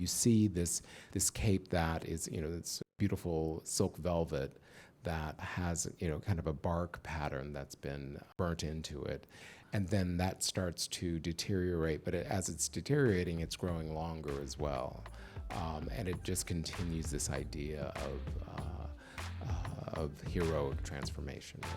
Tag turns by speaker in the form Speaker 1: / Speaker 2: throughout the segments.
Speaker 1: You see this cape that is, it's beautiful silk velvet that has, kind of a bark pattern that's been burnt into it. And then that starts to deteriorate, but as it's deteriorating, it's growing longer as well. And it just continues this idea of heroic transformation, really.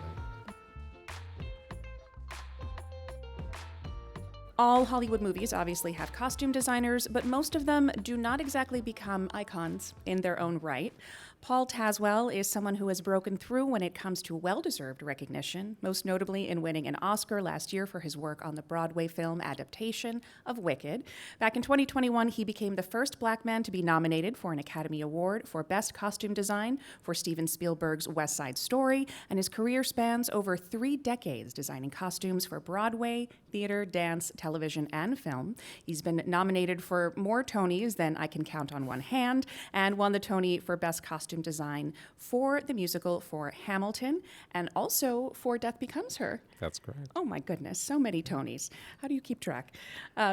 Speaker 2: All Hollywood movies obviously have costume designers, but most of them do not exactly become icons in their own right. Paul Tazewell is someone who has broken through when it comes to well-deserved recognition, most notably in winning an Oscar last year for his work on the Broadway film adaptation of Wicked. Back in 2021, he became the first Black man to be nominated for an Academy Award for Best Costume Design for Steven Spielberg's West Side Story, and his career spans over 3 decades designing costumes for Broadway, theater, dance, television, and film. He's been nominated for more Tonys than I can count on one hand, and won the Tony for Best Costume Design for the musical for Hamilton, and also for Death Becomes Her.
Speaker 1: That's correct.
Speaker 2: Oh my goodness, so many Tonys. How do you keep track?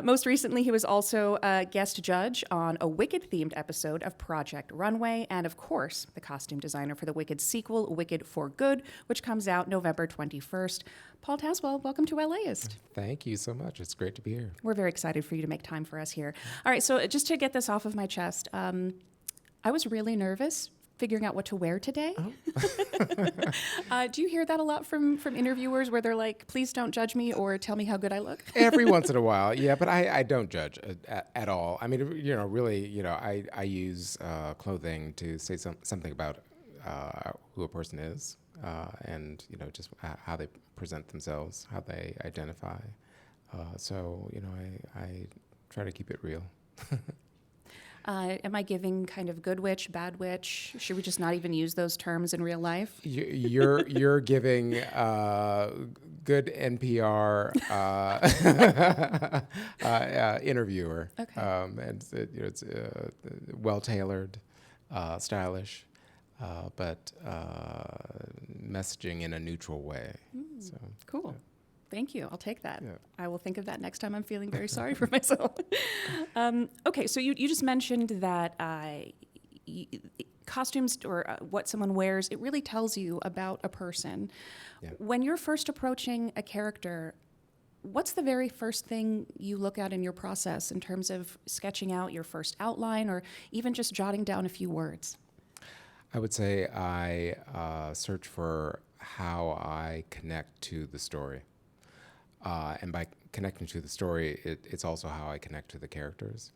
Speaker 2: Most recently, he was also a guest judge on a Wicked-themed episode of Project Runway, and of course, the costume designer for the Wicked sequel, Wicked for Good, which comes out November 21st. Paul Tazewell, welcome to LAist.
Speaker 1: Thank you so much. It's great to be here.
Speaker 2: We're very excited for you to make time for us here. All right, so just to get this off of my chest, I was really nervous figuring out what to wear today. Oh. Do you hear that a lot from interviewers where they're like, please don't judge me or tell me how good I look?
Speaker 1: Every once in a while, yeah, but I don't judge at all. I mean, really, I use clothing to say something about who a person is, and, just how they present themselves, how they identify. So, I try to keep it real.
Speaker 2: Am I giving kind of good witch, bad witch? Should we just not even use those terms in real life?
Speaker 1: You're giving good NPR interviewer.
Speaker 2: Okay.
Speaker 1: And it's well tailored, stylish, but messaging in a neutral way. So
Speaker 2: Cool.
Speaker 1: Yeah.
Speaker 2: Thank you. I'll take that.
Speaker 1: Yeah.
Speaker 2: I will think of that next time I'm feeling very sorry for myself. Okay, so you just mentioned that costumes or what someone wears, it really tells you about a person.
Speaker 1: Yeah.
Speaker 2: When you're first approaching a character, what's the very first thing you look at in your process in terms of sketching out your first outline or even just jotting down a few words?
Speaker 1: I would say I search for how I connect to the story. And by connecting to the story, it's also how I connect to the characters,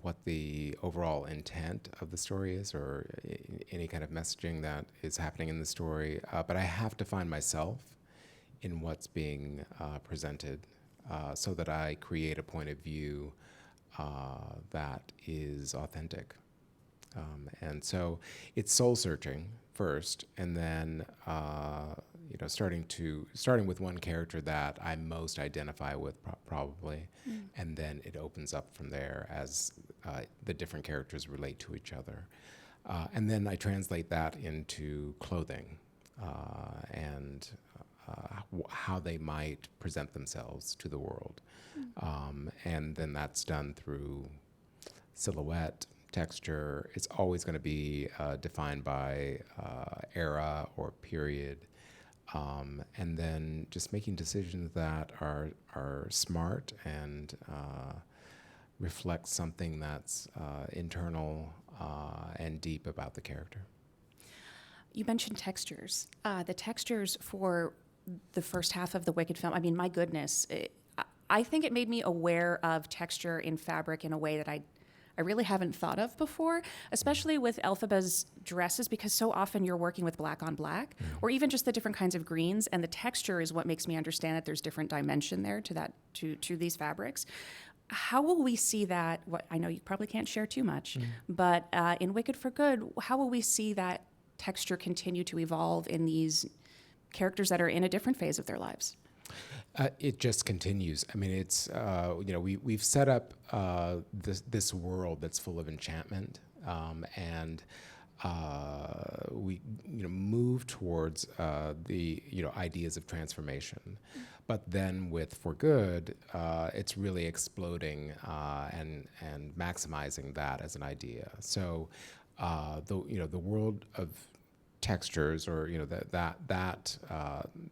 Speaker 1: what the overall intent of the story is, or any kind of messaging that is happening in the story. But I have to find myself in what's being presented, so that I create a point of view that is authentic. And so it's soul searching first, and then starting with one character that I most identify with probably, and then it opens up from there as the different characters relate to each other, and then I translate that into clothing and how they might present themselves to the world, and then that's done through silhouette. Texture. It's always going to be defined by era or period, and then just making decisions that are smart and reflect something that's internal and deep about the character.
Speaker 2: You mentioned textures. The textures for the first half of the Wicked film, I mean, my goodness. I think it made me aware of texture in fabric in a way that I really haven't thought of before, especially with Elphaba's dresses, because so often you're working with black on black, or even just the different kinds of greens, and the texture is what makes me understand that there's different dimension there to these fabrics. How will we see that? I know you probably can't share too much, but in Wicked for Good, how will we see that texture continue to evolve in these characters that are in a different phase of their lives?
Speaker 1: It just continues. I mean, it's we've set up this world that's full of enchantment, and we move towards the ideas of transformation, But then with For Good, it's really exploding and maximizing that as an idea. So the world of textures, or that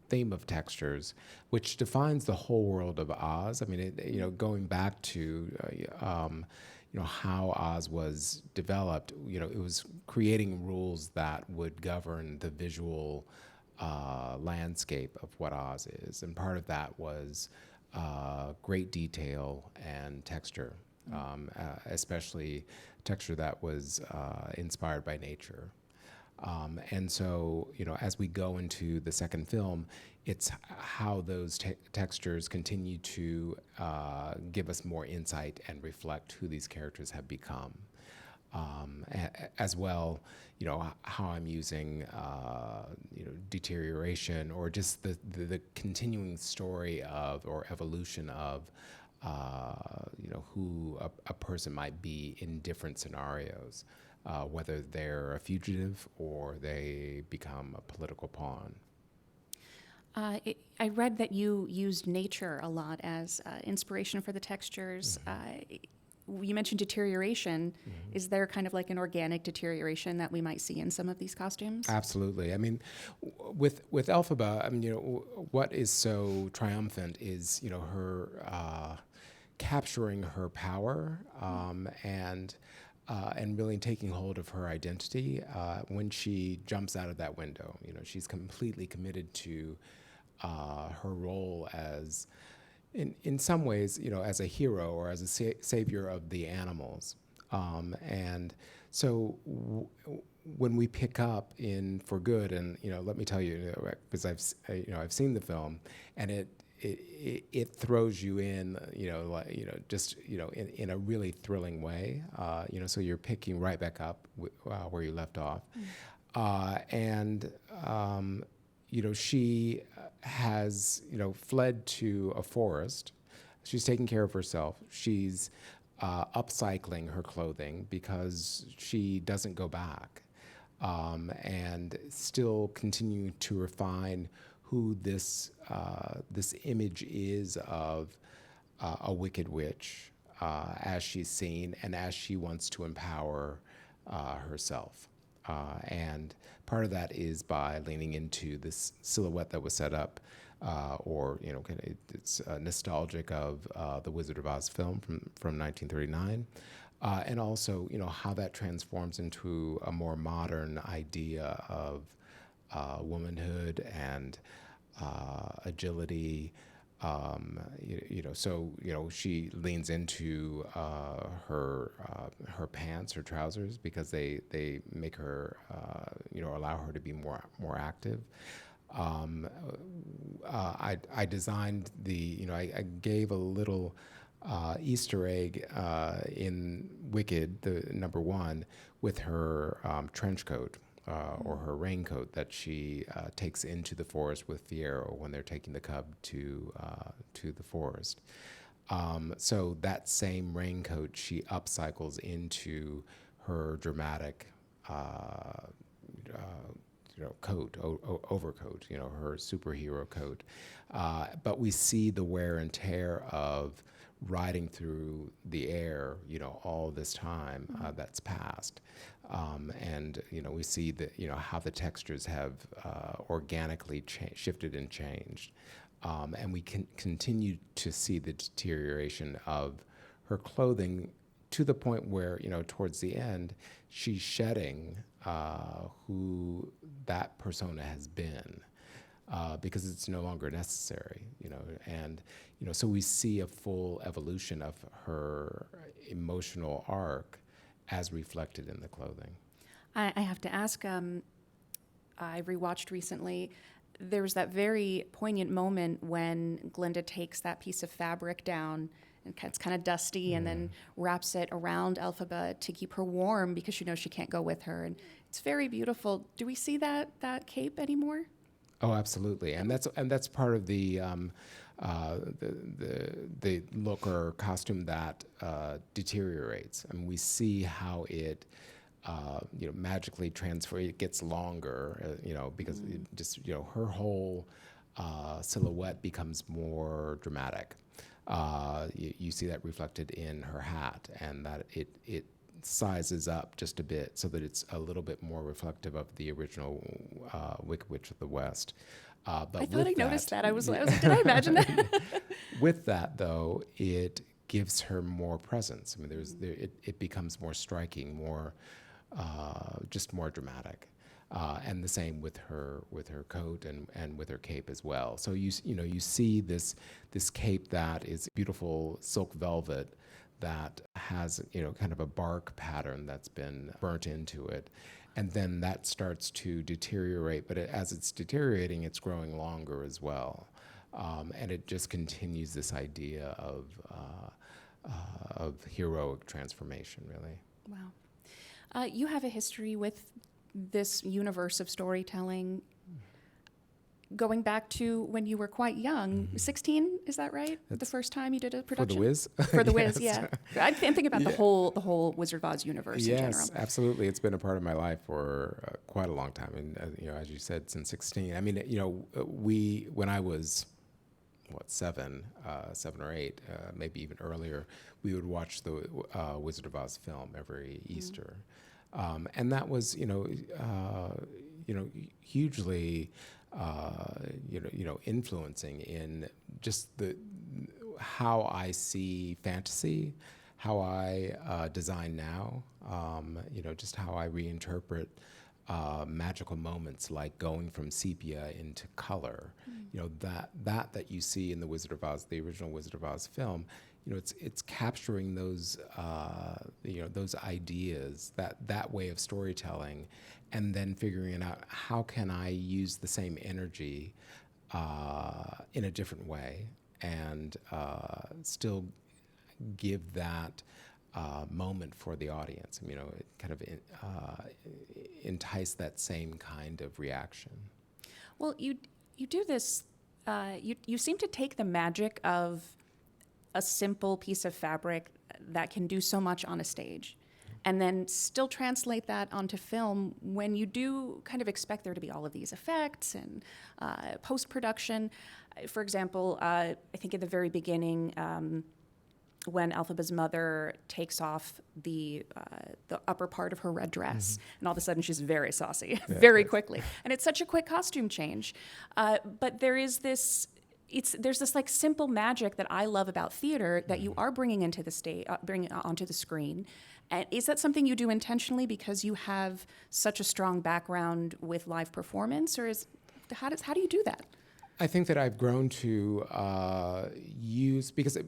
Speaker 1: theme of textures, which defines the whole world of Oz. I mean, going back to how Oz was developed. It was creating rules that would govern the visual landscape of what Oz is, and part of that was great detail and texture, especially texture that was inspired by nature. And so, as we go into the second film, it's how those textures continue to give us more insight and reflect who these characters have become. As well, how I'm using, deterioration, or just the continuing story of, or evolution of, who a person might be in different scenarios, whether they're a fugitive or they become a political pawn.
Speaker 2: I read that you used nature a lot as inspiration for the textures. You mentioned deterioration. Is there kind of like an organic deterioration that we might see in some of these costumes?
Speaker 1: Absolutely. I mean, with Elphaba, I mean, what is so triumphant is, her capturing her power, and really taking hold of her identity when she jumps out of that window. She's completely committed to her role as, in some ways, as a hero or as a savior of the animals. And so when we pick up in For Good, and let me tell you, because I've seen the film, and it throws you in, in a really thrilling way. So you're picking right back up where you left off, and she has fled to a forest. She's taking care of herself. She's upcycling her clothing because she doesn't go back, and still continuing to refine who this image is of a wicked witch, as she's seen and as she wants to empower herself. And part of that is by leaning into this silhouette that was set up, it's nostalgic of the Wizard of Oz film from 1939. And also, how that transforms into a more modern idea of womanhood and agility. She leans into her pants, her trousers, because they make her, allow her to be more active. I designed I gave a little Easter egg in Wicked, the number one, with her trench coat. Or her raincoat that she takes into the forest with Fiyero when they're taking the cub to the forest. So that same raincoat she upcycles into her dramatic coat, overcoat, her superhero coat. But we see the wear and tear of riding through the air, all this time that's passed. And we see that how the textures have organically shifted and changed, and we can continue to see the deterioration of her clothing to the point where towards the end she's shedding who that persona has been, because it's no longer necessary, and so we see a full evolution of her emotional arc as reflected in the clothing.
Speaker 2: I have to ask, I rewatched recently, there was that very poignant moment when Glinda takes that piece of fabric down, and it's kind of dusty, and then wraps it around Elphaba to keep her warm because she knows she can't go with her. And it's very beautiful. Do we see that cape anymore?
Speaker 1: Oh, absolutely, and that's part of the look or costume that deteriorates. I mean, we see how it magically transfer. It gets longer, because it just her whole silhouette becomes more dramatic. You see that reflected in her hat, and that it sizes up just a bit so that it's a little bit more reflective of the original Wicked Witch of the West. But
Speaker 2: I thought I noticed that. I was like, did I imagine that?
Speaker 1: With that, though, it gives her more presence. I mean, it becomes more striking, more just more dramatic. And the same with her coat and with her cape as well. So you see this cape that is beautiful silk velvet that has kind of a bark pattern that's been burnt into it, and then that starts to deteriorate. But as it's deteriorating, it's growing longer as well, and it just continues this idea of heroic transformation, really.
Speaker 2: Wow. You have a history with this universe of storytelling going back to when you were quite young. 16, is that right? The first time you did a production?
Speaker 1: For the Wiz?
Speaker 2: For the Wiz,
Speaker 1: Yes.
Speaker 2: yeah. I'm thinking about the whole Wizard of Oz universe in general.
Speaker 1: Yes, absolutely. It's been a part of my life for quite a long time. And, as you said, since 16. I mean, when I was, 7 or 8, maybe even earlier, we would watch the Wizard of Oz film every Easter. And that was, hugely, influencing in just how I see fantasy, how I design now, just how I reinterpret magical moments like going from sepia into color. That you see in the Wizard of Oz, the original Wizard of Oz film. It's capturing those those ideas, that way of storytelling, and then figuring out how can I use the same energy in a different way and still give that moment for the audience. It kind of entice that same kind of reaction.
Speaker 2: Well, you do this. You seem to take the magic of a simple piece of fabric that can do so much on a stage, and then still translate that onto film when you do kind of expect there to be all of these effects and post-production. For example, I think at the very beginning, when Elphaba's mother takes off the upper part of her red dress, and all of a sudden she's very saucy, very quickly. And it's such a quick costume change. But there is this... there's this like simple magic that I love about theater that you are bringing into the stage, bringing onto the screen. And is that something you do intentionally because you have such a strong background with live performance, or how do you do that?
Speaker 1: I think that I've grown to use, because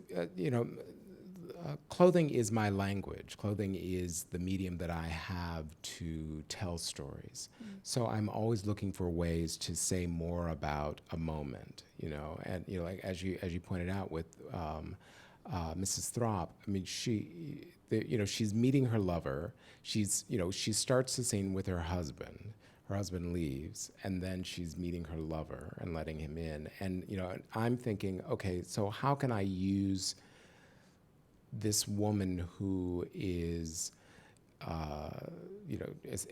Speaker 1: clothing is my language. Clothing is the medium that I have to tell stories. So I'm always looking for ways to say more about a moment, and like as you pointed out with Mrs. Throp. I mean, she's meeting her lover. She starts the scene with her husband. Her husband leaves, and then she's meeting her lover and letting him in. And I'm thinking, okay, so how can I use this woman who is,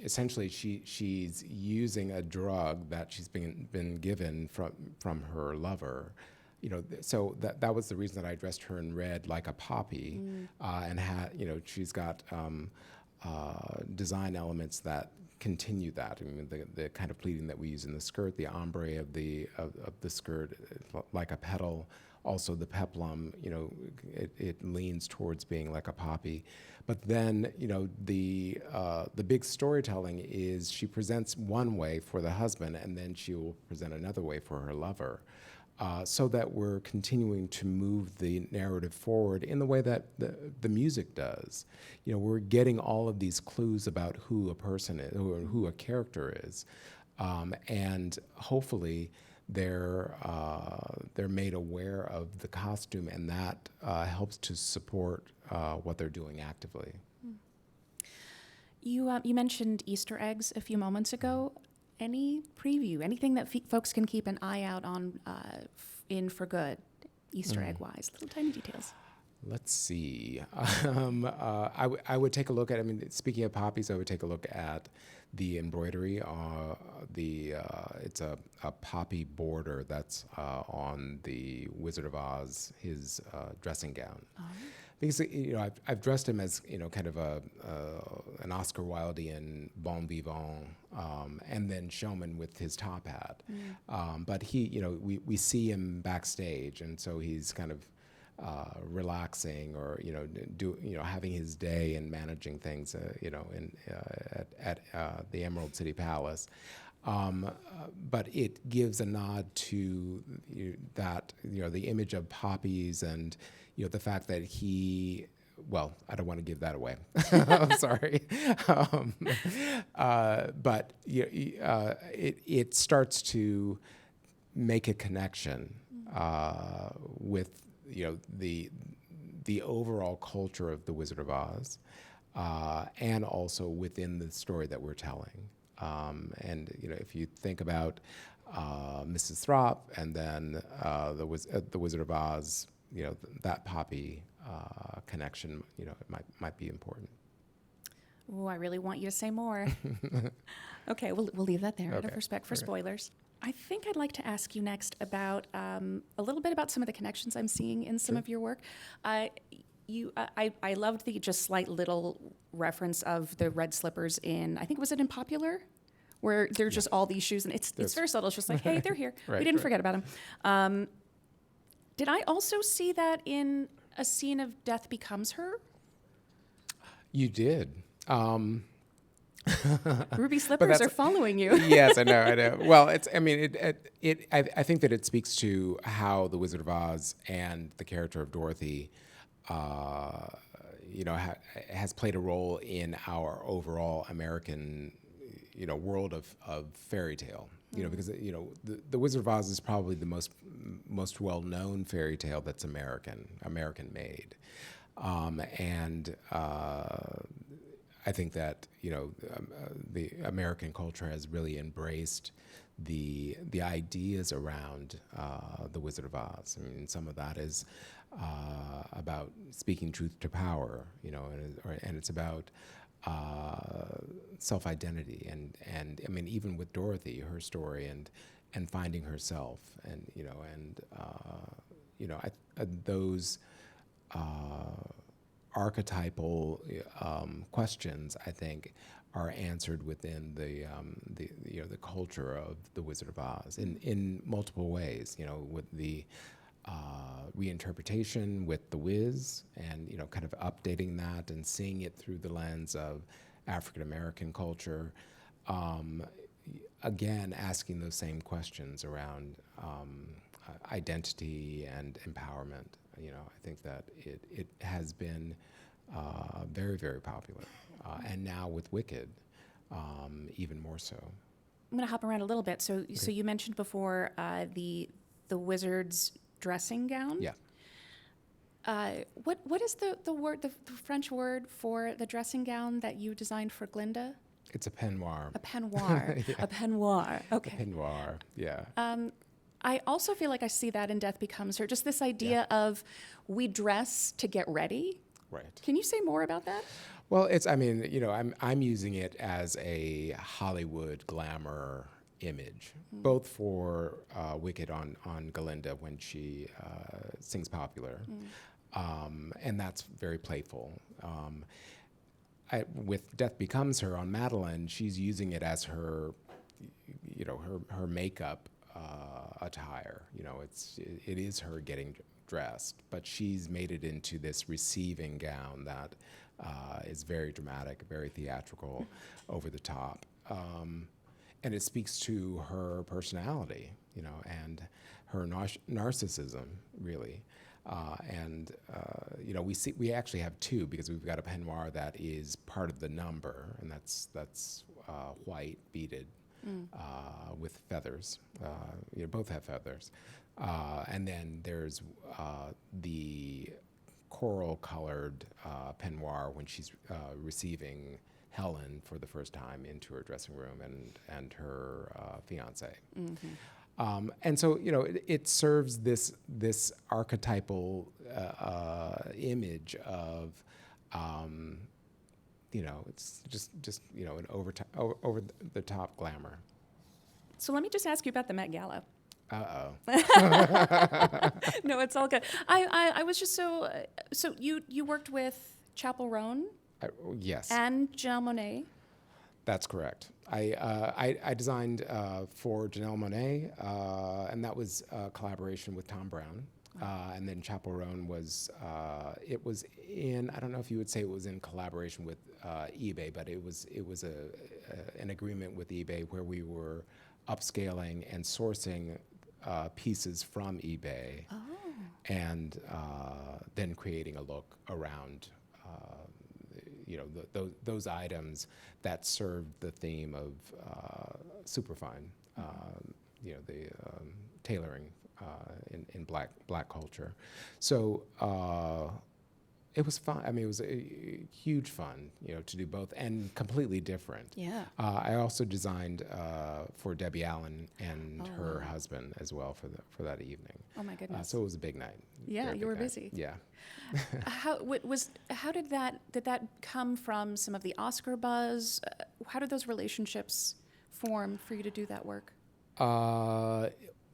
Speaker 1: essentially she's using a drug that she's been given from her lover. So that was the reason that I dressed her in red like a poppy, and she's got design elements that continue that. I mean, the kind of pleating that we use in the skirt, the ombre of the skirt, like a petal. Also, the peplum, it leans towards being like a poppy. But then, the big storytelling is she presents one way for the husband, and then she will present another way for her lover, so that we're continuing to move the narrative forward in the way that the music does. We're getting all of these clues about who a person is, or who a character is, and hopefully they're made aware of the costume, and that helps to support what they're doing actively.
Speaker 2: You mentioned Easter eggs a few moments ago. Any preview, anything that folks can keep an eye out on in For Good, Easter egg-wise? Little tiny details.
Speaker 1: Let's see. I would take a look at. I mean, speaking of poppies, I would take a look at the embroidery. It's a poppy border that's on the Wizard of Oz, his dressing gown.
Speaker 2: Oh.
Speaker 1: Because I've dressed him as kind of an Oscar Wildean bon vivant, and then showman with his top hat. But we see him backstage, and so he's kind of relaxing, or having his day and managing things, at the Emerald City Palace. But it gives a nod to that the image of poppies, and the fact that he. Well, I don't want to give that away. I'm sorry, but it starts to make a connection with the overall culture of the Wizard of Oz, and also within the story that we're telling. And if you think about Mrs. Throp, and then the Wizard of Oz, that poppy connection, it might be important.
Speaker 2: Oh, I really want you to say more. Okay, we'll leave that there out of respect for spoilers. I think I'd like to ask you next about a little bit about some of the connections I'm seeing in some of your work. I loved the just slight little reference of the red slippers in, I think, was it in Popular? Where there's just all these shoes, and it's very subtle. It's just like, hey, they're here. We didn't forget about them. Did I also see that in a scene of Death Becomes Her?
Speaker 1: You did.
Speaker 2: Ruby slippers are following you.
Speaker 1: Yes, I know. Well, I think that it speaks to how the Wizard of Oz and the character of Dorothy, has played a role in our overall American, world of fairy tale. Because the Wizard of Oz is probably the most well-known fairy tale that's American made, and I think that the American culture has really embraced the ideas around the Wizard of Oz. I mean, some of that is about speaking truth to power, and it's about self-identity, and I mean, even with Dorothy, her story, and finding herself, and those archetypal questions, I think, are answered within the culture of the Wizard of Oz in multiple ways. With the reinterpretation with the Wiz, and kind of updating that and seeing it through the lens of African American culture. Again, asking those same questions around identity and empowerment. I think that it has been very, very popular, and now with Wicked, even more so.
Speaker 2: I'm going to hop around a little bit. So you mentioned before the wizard's dressing gown.
Speaker 1: Yeah.
Speaker 2: What is the word, the French word for the dressing gown that you designed for Glinda?
Speaker 1: It's a peignoir.
Speaker 2: A peignoir. Yeah. A peignoir. Okay.
Speaker 1: A peignoir. Yeah.
Speaker 2: I also feel like I see that in Death Becomes Her. Just this idea of we dress to get ready.
Speaker 1: Right.
Speaker 2: Can you say more about that?
Speaker 1: Well, I'm using it as a Hollywood glamour image, both for Wicked on Glinda when she sings Popular, and that's very playful. With Death Becomes Her on Madeline, she's using it as her makeup attire. It is her getting dressed, but she's made it into this receiving gown that is very dramatic, very theatrical, over the top. And it speaks to her personality, and her narcissism, really. We actually have two, because we've got a peignoir that is part of the number, and that's white beaded with feathers. Both have feathers. And then there's the coral-colored peignoir when she's receiving Helen for the first time into her dressing room, and her fiance. And so, it serves this archetypal image of, it's just an over the top glamour.
Speaker 2: So let me just ask you about the Met Gala.
Speaker 1: Uh-oh.
Speaker 2: No, it's all good. I was just so you worked with Chapel Roan
Speaker 1: Yes.
Speaker 2: and Janelle Monáe.
Speaker 1: That's correct. I designed for Janelle Monáe, and that was a collaboration with Tom Brown. And then Chapel Roan was, it was in, I don't know if you would say it was in collaboration with eBay, but it was an agreement with eBay where we were upscaling and sourcing pieces from eBay and then creating a look around those items that served the theme of superfine, the tailoring in black culture. So it was fun. I mean, it was a huge fun, to do both and completely different.
Speaker 2: Yeah.
Speaker 1: I also designed for Debbie Allen and her husband as well for that evening.
Speaker 2: Oh my goodness.
Speaker 1: So it was a big night.
Speaker 2: Yeah,
Speaker 1: Very
Speaker 2: you were
Speaker 1: big night.
Speaker 2: busy.
Speaker 1: Yeah.
Speaker 2: How did that come from some of the Oscar buzz? How did those relationships form for you to do that work?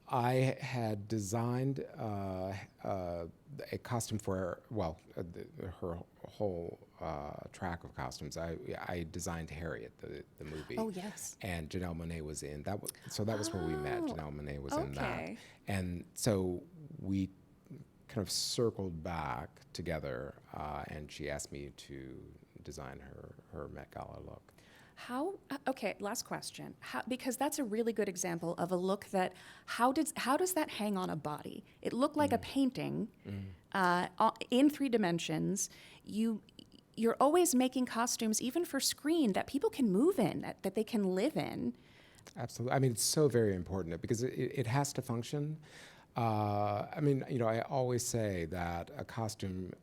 Speaker 1: I had designed a costume for her whole track of costumes. I designed Harriet, the movie.
Speaker 2: Oh yes.
Speaker 1: And Janelle Monáe was in that. So that was where we met. Janelle Monáe was in that,
Speaker 2: Okay.
Speaker 1: and so we kind of circled back together, and she asked me to design her Met Gala look.
Speaker 2: Okay, last question. Because that's a really good example of a look that, how does that hang on a body? It looked like a painting in 3 dimensions. You're always making costumes, even for screen, that people can move in, that they can live in.
Speaker 1: Absolutely. I mean, it's so very important because it has to function. I always say that a costume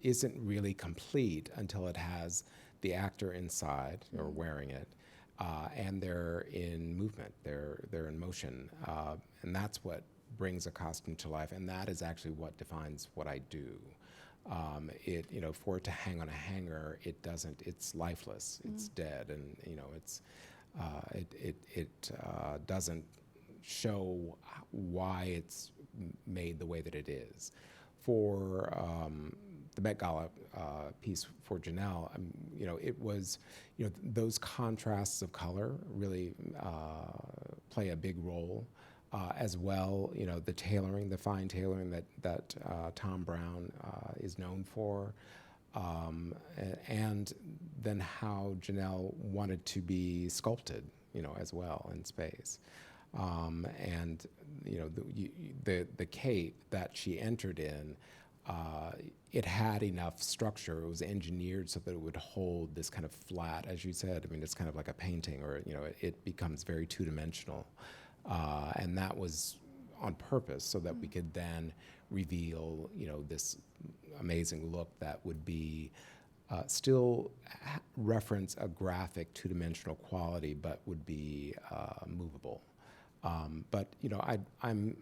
Speaker 1: isn't really complete until it has the actor inside or wearing it, and they're in movement, they're in motion, and that's what brings a costume to life, and that is actually what defines what I do. For it to hang on a hanger, it doesn't. It's lifeless. It's dead, and it doesn't show why it's made the way that it is. For the Met Gala piece for Janelle, it was, those contrasts of color really play a big role, as well. The tailoring, the fine tailoring that Tom Brown is known for, and then how Janelle wanted to be sculpted, as well in space. And the Keyte that she entered in, it had enough structure. It was engineered so that it would hold this kind of flat, as you said. I mean, it's kind of like a painting, or it becomes very two-dimensional, and that was on purpose so that we could then reveal, this amazing look that would be still reference a graphic two-dimensional quality, but would be movable. But I'm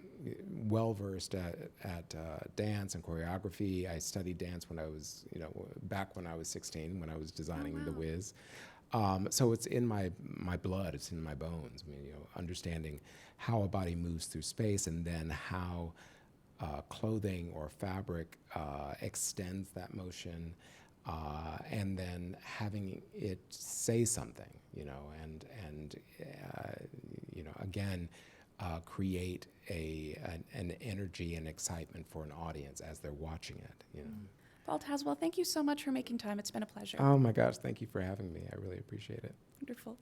Speaker 1: well versed at dance and choreography. I studied dance when I was, back when I was 16, when I was designing The Wiz. So it's in my blood. It's in my bones. I mean, understanding how a body moves through space, and then how clothing or fabric extends that motion, and then having it say something, and again, create an energy and excitement for an audience as they're watching it.
Speaker 2: Paul Tazewell, thank you so much for making time. It's been a pleasure.
Speaker 1: Oh my gosh, thank you for having me. I really appreciate it.
Speaker 2: Wonderful.